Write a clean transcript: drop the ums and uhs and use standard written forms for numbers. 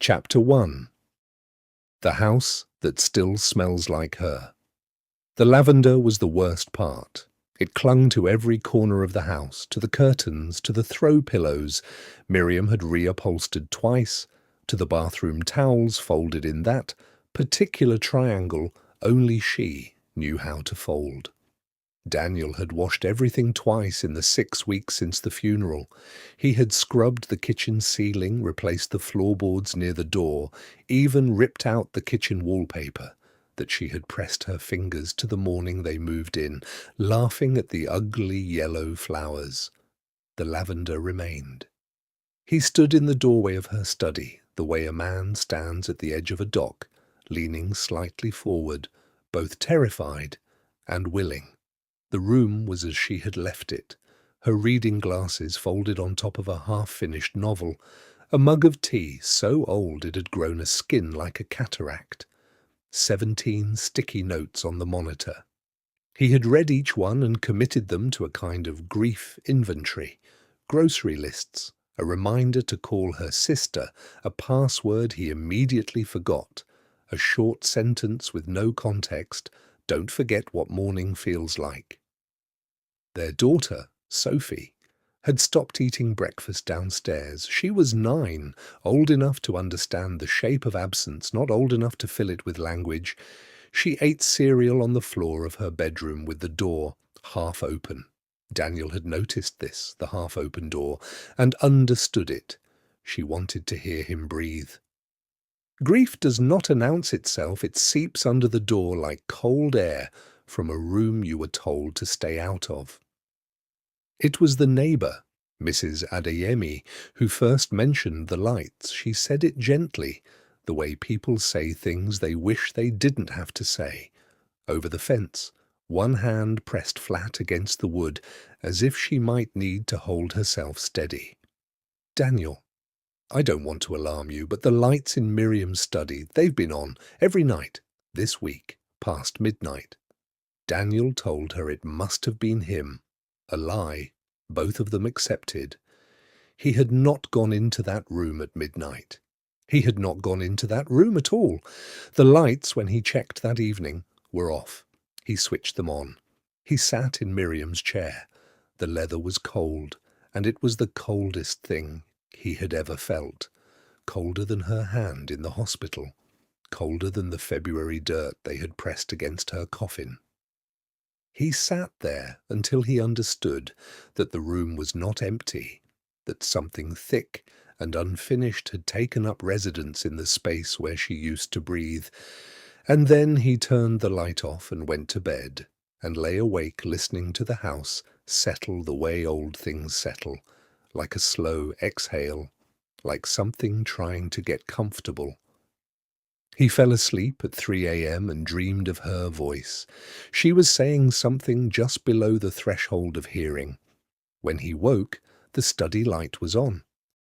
Chapter 1. The House That Still Smells Like Her. The lavender was the worst part. It clung to every corner of the house, to the curtains, to the throw pillows Miriam had reupholstered twice, to the bathroom towels folded in that particular triangle only she knew how to fold. Daniel had washed everything twice in the 6 weeks since the funeral. He had scrubbed the kitchen ceiling, replaced the floorboards near the door, even ripped out the kitchen wallpaper that she had pressed her fingers to the morning they moved in, laughing at the ugly yellow flowers. The lavender remained. He stood in the doorway of her study, the way a man stands at the edge of a dock, leaning slightly forward, both terrified and willing. The room was as she had left it, her reading glasses folded on top of a half-finished novel, a mug of tea so old it had grown a skin like a cataract, 17 sticky notes on the monitor. He had read each one and committed them to a kind of grief inventory, grocery lists, a reminder to call her sister, a password he immediately forgot, a short sentence with no context, "Don't forget what morning feels like." Their daughter, Sophie, had stopped eating breakfast downstairs. She was 9, old enough to understand the shape of absence, not old enough to fill it with language. She ate cereal on the floor of her bedroom with the door half open. Daniel had noticed this, the half-open door, and understood it. She wanted to hear him breathe. Grief does not announce itself. It seeps under the door like cold air from a room you were told to stay out of. It was the neighbour, Mrs. Adeyemi, who first mentioned the lights. She said it gently, the way people say things they wish they didn't have to say. Over the fence, one hand pressed flat against the wood, as if she might need to hold herself steady. "Daniel, I don't want to alarm you, but the lights in Miriam's study, they've been on every night this week, past midnight." Daniel told her it must have been him. A lie, both of them accepted. He had not gone into that room at midnight. He had not gone into that room at all. The lights, when he checked that evening, were off. He switched them on. He sat in Miriam's chair. The leather was cold, and it was the coldest thing he had ever felt. Colder than her hand in the hospital. Colder than the February dirt they had pressed against her coffin. He sat there until he understood that the room was not empty, that something thick and unfinished had taken up residence in the space where she used to breathe. And then he turned the light off and went to bed, and lay awake listening to the house settle the way old things settle, like a slow exhale, like something trying to get comfortable. He fell asleep at 3 a.m. and dreamed of her voice. She was saying something just below the threshold of hearing. When he woke, the study light was on.